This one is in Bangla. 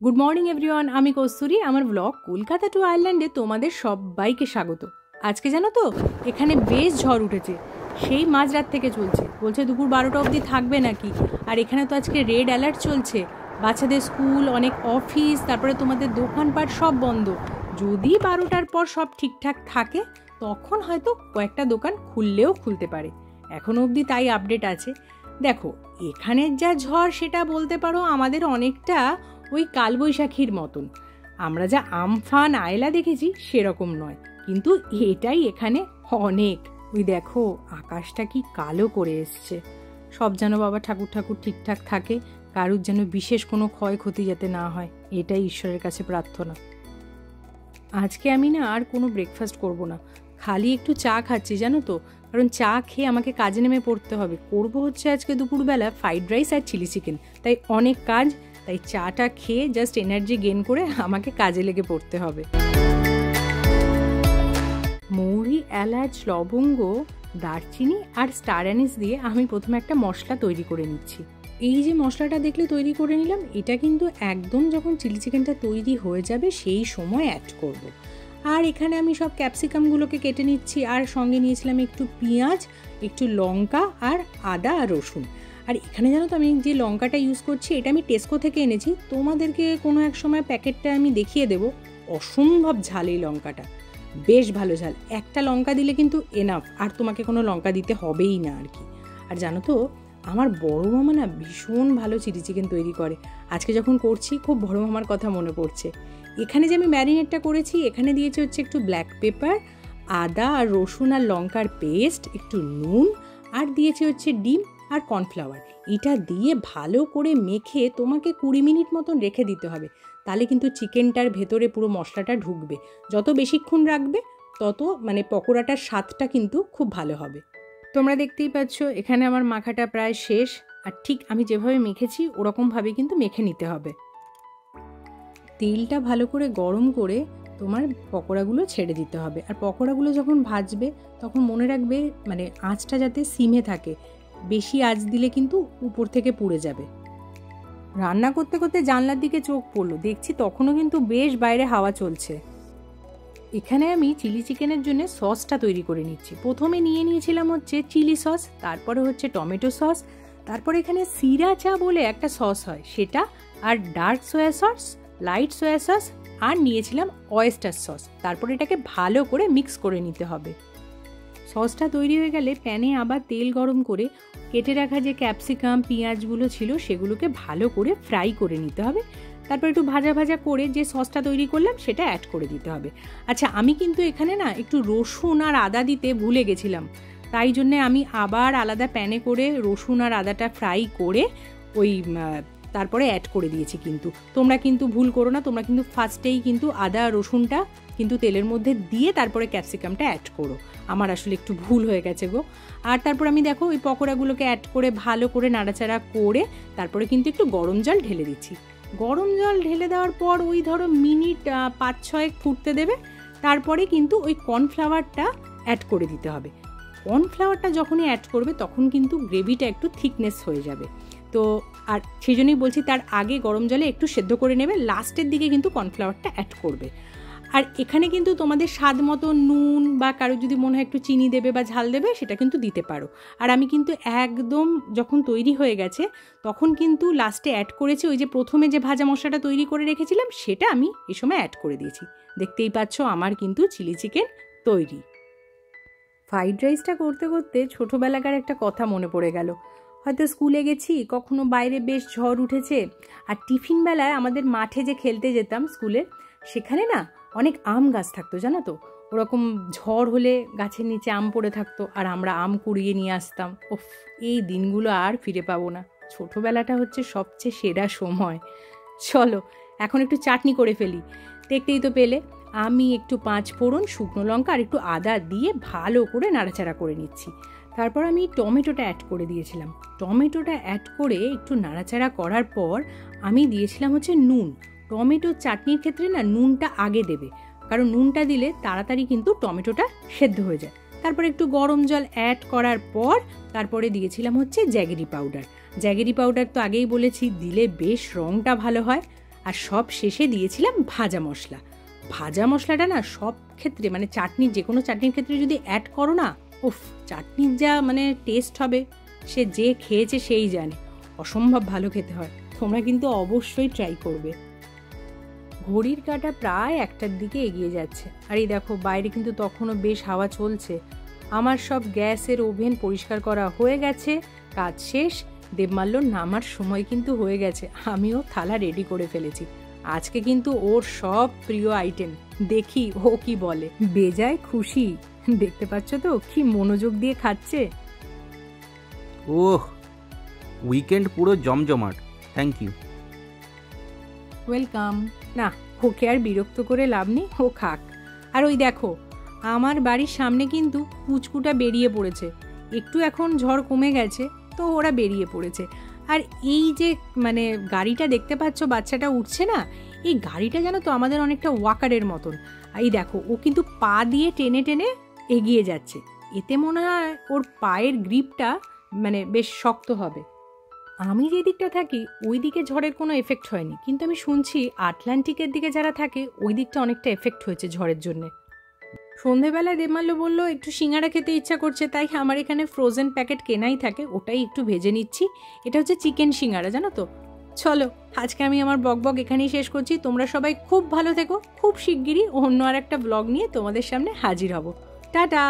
গুড মর্নিং এভরিওয়ান, আমি কস্তুরী। আমার ব্লগ কলকাতা টু আয়ারল্যান্ডে তোমাদের সবাইকে স্বাগত। আজকে জানো তো এখানে বেশ ঝড় উঠেছে, সেই মাঝরাত থেকে চলছে। বলছে দুপুর 12টা অবধি থাকবে নাকি। আর এখানে তো আজকে রেড অ্যালার্ট চলছে, বাচ্চাদের স্কুল, অনেক অফিস, তারপরে তোমাদের দোকানপাট সব বন্ধ। যদি 12টার পর সব ঠিকঠাক থাকে তখন হয়তো কয়েকটা দোকান খুললেও খুলতে পারে। এখনও অবধি তাই আপডেট আছে। দেখো এখানের যা ঝড় সেটা বলতে পারো আমাদের অনেকটা ওই কালবৈশাখীর মতন। আমরা যা আমফান আয়লা দেখেছি সেরকম নয়, কিন্তু এটাই এখানে অনেক। ওই দেখো আকাশটা কি কালো করে এসছে। সব যেন বাবা ঠাকুর ঠাকুর ঠিকঠাক থাকে, কারুর যেন বিশেষ কোনো ক্ষয়ক্ষতি যাতে না হয়, এটাই ঈশ্বরের কাছে প্রার্থনা। আজকে আমি না আর কোনো ব্রেকফাস্ট করব না, খালি একটু চা খাচ্ছি জানো তো, কারণ চা খেয়ে আমাকে কাজে নেমে পড়তে হবে। করব হচ্ছে আজকে দুপুরবেলা ফ্রাইড রাইস আর চিলি চিকেন, তাই অনেক কাজ। তাই চাটা খেয়ে জাস্ট এনার্জি গেইন করে আমাকে কাজে লেগে পড়তে হবে। মৌরি, এলাচ, লবঙ্গ, দারচিনি আর স্টার অ্যানিস দিয়ে আমি প্রথমে একটা মশলা তৈরি করে নিচ্ছি। এই যে মশলাটা দেখলে তৈরি করে নিলাম, এটা কিন্তু একদম যখন চিলি চিকেনটা তৈরি হয়ে যাবে সেই সময় অ্যাড করব। আর এখানে আমি সব ক্যাপসিকামগুলোকে কেটে নিচ্ছি, আর সঙ্গে নিয়েছিলাম একটু পেঁয়াজ, একটু লঙ্কা আর আদা আর রসুন। আর এখানে জানো তো আমি যে লঙ্কাটা ইউজ করছি এটা আমি টেস্কো থেকে এনেছি, তোমাদেরকে কোনো এক সময় প্যাকেটটা আমি দেখিয়ে দেবো। অসম্ভব ঝাল এই লঙ্কাটা, বেশ ভালো ঝাল। একটা লঙ্কা দিলে কিন্তু এনাফ, আর তোমাকে কোনো লঙ্কা দিতে হবেই না আর কি। আর জানো তো আমার বড় মামা না ভীষণ ভালো চিলি চিকেন তৈরি করে। আজকে যখন করছি খুব বড় মামার কথা মনে পড়ছে। এখানে যে আমি ম্যারিনেটটা করেছি এখানে দিয়েছি হচ্ছে একটু ব্ল্যাক পেপার, আদা আর রসুন আর লঙ্কার পেস্ট, একটু নুন, আর দিয়েছি হচ্ছে ডিম আর কর্নফ্লাওয়ার। এটা দিয়ে ভালো করে মেখে তোমাকে 20 মিনিট মতন রেখে দিতে হবে, তাহলে কিন্তু চিকেনটার ভেতরে পুরো মশলাটা ঢুকবে। যত বেশিক্ষণ রাখবে তত পকোড়াটার স্বাদটা কিন্তু খুব ভালো হবে। তোমরা দেখতেই পাচ্ছ এখানে আমার মাখাটা প্রায় শেষ, আর ঠিক আমি যেভাবে মেখেছি ওরকমভাবে কিন্তু মেখে নিতে হবে। তেলটা ভালো করে গরম করে তোমার পকোড়াগুলো ছেড়ে দিতে হবে। আর পকোড়াগুলো যখন ভাজবে তখন মনে রাখবে আঁচটা যাতে সিমে থাকে, বেশি আঁচ দিলে কিন্তু উপর থেকে পুড়ে যাবে। রান্না করতে করতে জানলার দিকে চোখ পড়লো, দেখছি তখনও কিন্তু বেশ বাইরে হাওয়া চলছে। এখানে আমি চিলি চিকেনের জন্য সসটা তৈরি করে নিচ্ছি। প্রথমে নিয়ে নিয়েছিলাম হচ্ছে চিলি সস, তারপরে হচ্ছে টমেটো সস, তারপরে এখানে সিরাচা বলে একটা সস হয় সেটা, আর dark soya sauce, light soya sauce, আর নিয়েছিলাম অয়েস্টার সস। তারপরে এটাকে ভালো করে মিক্স করে নিতে হবে। সসটা তৈরি হয়ে গেলে প্যানে আবার তেল গরম করে কেটে রাখা যে ক্যাপসিকাম পেঁয়াজগুলো ছিল সেগুলোকে ভালো করে ফ্রাই করে নিতে হবে। তারপর একটু ভাজা ভাজা করে যে সসটা তৈরি করলাম সেটা অ্যাড করে দিতে হবে। আচ্ছা, আমি কিন্তু এখানে না একটু রসুন আর আদা দিতে ভুলে গেছিলাম, তাই জন্যে আমি আবার আলাদা প্যানে করে রসুন আর আদাটা ফ্রাই করে তারপরে অ্যাড করে দিয়েছি। কিন্তু তোমরা কিন্তু ভুল করো না, তোমরা কিন্তু ফার্স্টেই কিন্তু আদা রসুনটা কিন্তু তেলের মধ্যে দিয়ে তারপরে ক্যাপসিকামটা অ্যাড করো। আমার আসলে একটু ভুল হয়ে গেছে গো। আর তারপর আমি দেখো ওই পকোড়াগুলোকে অ্যাড করে ভালো করে নাড়াচাড়া করে তারপরে কিন্তু একটু গরম জল ঢেলে দিচ্ছি। গরম জল ঢেলে দেওয়ার পর ওই ধরো মিনিট 5-6 ফুটতে দেবে। তারপরে কিন্তু ওই কর্নফ্লাওয়ারটা অ্যাড করে দিতে হবে। কর্নফ্লাওয়ারটা যখনই অ্যাড করবে তখন কিন্তু গ্রেভিটা একটু থিকনেস হয়ে যাবে। তো আর সেই জন্যই বলছি তার আগে গরম জলে একটু সেদ্ধ করে নেবে, লাস্টের দিকে কিন্তু কর্নফ্লাওয়ারটা অ্যাড করবে। আর এখানে কিন্তু তোমাদের স্বাদ মতো নুন বা কারো যদি মনে হয় একটু চিনি দেবে বা ঝাল দেবে সেটা কিন্তু দিতে পারো। আর আমি কিন্তু একদম যখন তৈরি হয়ে গেছে তখন কিন্তু লাস্টে অ্যাড করেছি ওই যে প্রথমে যে ভাজা মশলাটা তৈরি করে রেখেছিলাম সেটা আমি এই সময় অ্যাড করে দিয়েছি। দেখতেই পাচ্ছ আমার কিন্তু চিলি চিকেন তৈরি। ফ্রাইড রাইসটা করতে করতে ছোটোবেলাকার একটা কথা মনে পড়ে গেল। হয়তো স্কুলে গেছি, কখনো বাইরে বেশ ঝড় উঠেছে, আর টিফিন বেলায় আমাদের মাঠে যে খেলতে যেতাম স্কুলে, সেখানে না অনেক আম গাছ থাকতো জানো তো। ওরকম ঝড় হলে গাছের নিচে আম পড়ে থাকতো আর আমরা আম কুড়িয়ে নিয়ে আসতাম। ওফ, এই দিনগুলো আর ফিরে পাবো না। ছোটোবেলাটা হচ্ছে সবচেয়ে সেরা সময়। চলো এখন একটু চাটনি করে ফেলি। দেখতেই তো পেলে আমি একটু 5 ফোড়ন, শুকনো লঙ্কা আর একটু আদা দিয়ে ভালো করে নাড়াচাড়া করে নিচ্ছি। তারপর আমি টমেটোটা অ্যাড করে দিয়েছিলাম। টমেটোটা অ্যাড করে একটু নাড়াচাড়া করার পর আমি দিয়েছিলাম হচ্ছে নুন। টমেটোর চাটনির ক্ষেত্রে না নুনটা আগে দেবে, কারণ নুনটা দিলে তাড়াতাড়ি কিন্তু টমেটোটা সেদ্ধ হয়ে যায়। তারপর একটু গরম জল অ্যাড করার পর তারপরে দিয়েছিলাম হচ্ছে জ্যাগেরি পাউডার। জ্যাগেরি পাউডার তো আগেই বলেছি দিলে বেশ রঙটা ভালো হয়। আর সব শেষে দিয়েছিলাম ভাজা মশলা। ভাজা মশলাটা না সব ক্ষেত্রে মানে চাটনির, যে কোনো চাটনির ক্ষেত্রে যদি অ্যাড করো না, উফ, চাটনির যা মানে টেস্ট হবে সে যে খেয়েছে সেই জানে, অসম্ভব ভালো খেতে হয়। তোমরা কিন্তু অবশ্যই ট্রাই করবে। ঘড়ির কাঁটা প্রায় 1টার দিকে এগিয়ে যাচ্ছে, আর এই দেখো বাইরে কিন্তু তখনও বেশ হাওয়া চলছে। আমার সব গ্যাসের ওভেন পরিষ্কার করা হয়ে গেছে, কাজ শেষ। দেবমাল্যর নামার সময় কিন্তু হয়ে গেছে, আমিও থালা রেডি করে ফেলেছি। আজকে কিন্তু ওর সব প্রিয় আইটেম, দেখি ও কি বলে। বেজায় খুশি, দেখতে পাচ্ছ তো কি মনোযোগ দিয়ে খাচ্ছে। ওহ, উইকেন্ড পুরো জমজমাট, থ্যাংক ইউ। ওয়েলকাম। না, ওকে আর বিরক্ত করে লাভ নেই, ও খাক। আর ওই দেখো আমার বাড়ির সামনে কিন্তু পুচকুটা বেরিয়ে পড়েছে, একটু এখন ঝড় কমে গেছে তো ওরা বেরিয়ে পড়েছে। আর এই যে মানে গাড়িটা দেখতে পাচ্ছ বাচ্চাটা উঠছে না, এই গাড়িটা জানো তো আমাদের অনেকটা ওয়াকারের মতন। এই দেখো ও কিন্তু পা দিয়ে টেনে টেনে এগিয়ে যাচ্ছে, এতে মনে হয় ওর পায়ের গ্রিপটা মানে বেশ শক্ত হবে। আমি যে দিকটা থাকি ওই দিকে ঝড়ের কোনো এফেক্ট হয়নি, কিন্তু আমি শুনছি আটলান্টিকের দিকে যারা থাকে ওই দিকটা অনেকটা এফেক্ট হয়েছে ঝড়ের জন্যে। সন্ধেবেলায় দেবমাল্য বললো একটু সিঙ্গারা খেতে ইচ্ছা করছে, তাই আমার এখানে ফ্রোজেন প্যাকেট কেনাই থাকে, ওটাই একটু ভেজে নিচ্ছি। এটা হচ্ছে চিকেন সিঙ্গারা, জানো তো। চলো আজকে আমি আমার বকবক এখানেই শেষ করছি। তোমরা সবাই খুব ভালো থেকো, খুব শিগগিরই অন্য আর একটা ব্লগ নিয়ে তোমাদের সামনে হাজির হব। টাটা।